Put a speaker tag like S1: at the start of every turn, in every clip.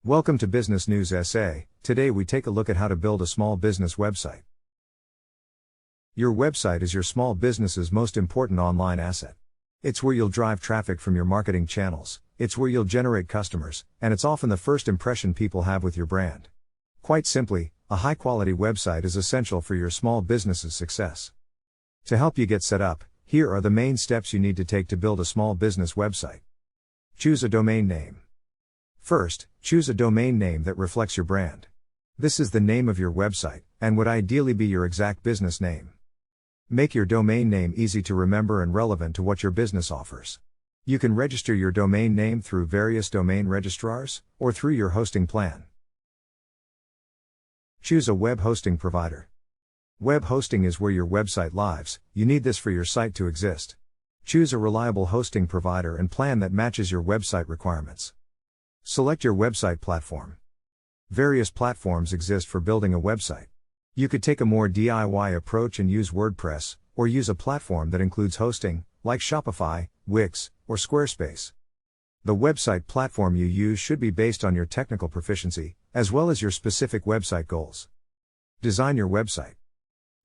S1: Welcome to Business News SA. Today we take a look at how to build a small business website. Your website is your small business's most important online asset. It's where you'll drive traffic from your marketing channels, it's where you'll generate customers, and it's often the first impression people have with your brand. Quite simply, a high-quality website is essential for your small business's success. To help you get set up, here are the main steps you need to take to build a small business website. Choose a domain name. First, choose a domain name that reflects your brand. This is the name of your website, and would ideally be your exact business name. Make your domain name easy to remember and relevant to what your business offers. You can register your domain name through various domain registrars, or through your hosting plan. Choose a web hosting provider. Web hosting is where your website lives, you need this for your site to exist. Choose a reliable hosting provider and plan that matches your website requirements. Select your website platform. Various platforms exist for building a website. You could take a more DIY approach and use WordPress, or use a platform that includes hosting, like Shopify, Wix, or Squarespace. The website platform you use should be based on your technical proficiency, as well as your specific website goals. Design your website.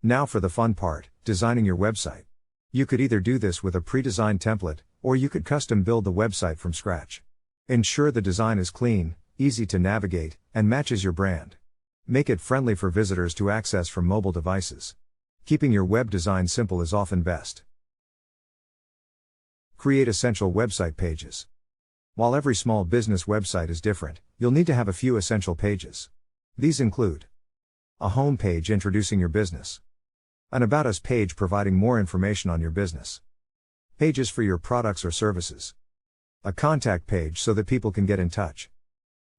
S1: Now for the fun part, designing your website. You could either do this with a pre-designed template, or you could custom build the website from scratch. Ensure the design is clean, easy to navigate, and matches your brand. Make it friendly for visitors to access from mobile devices. Keeping your web design simple is often best. Create essential website pages. While every small business website is different, you'll need to have a few essential pages. These include a home page introducing your business, an About Us page providing more information on your business, pages for your products or services, a contact page so that people can get in touch.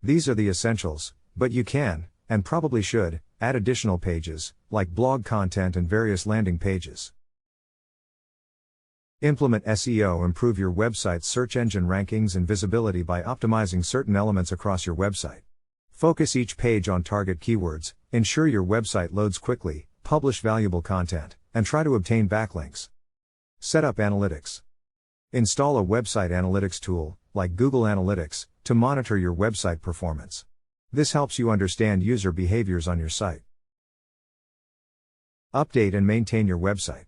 S1: These are the essentials, but you can, and probably should, add additional pages, like blog content and various landing pages. Implement SEO. Improve your website's search engine rankings and visibility by optimizing certain elements across your website. Focus each page on target keywords, ensure your website loads quickly, publish valuable content, and try to obtain backlinks. Set up analytics. Install a website analytics tool, like Google Analytics, to monitor your website performance. This helps you understand user behaviors on your site. Update and maintain your website.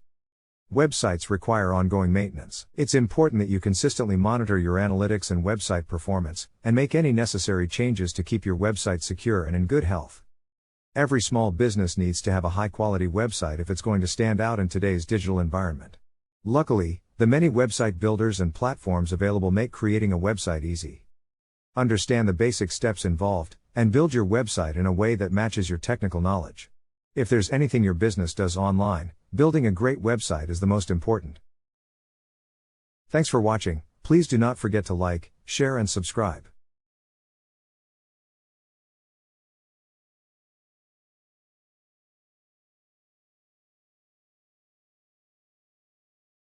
S1: Websites require ongoing maintenance. It's important that you consistently monitor your analytics and website performance, and make any necessary changes to keep your website secure and in good health. Every small business needs to have a high-quality website if it's going to stand out in today's digital environment. Luckily, the many website builders and platforms available make creating a website easy. Understand the basic steps involved, and build your website in a way that matches your technical knowledge. If there's anything your business does online, building a great website is the most important. Thanks for watching. Please do not forget to like, share and subscribe.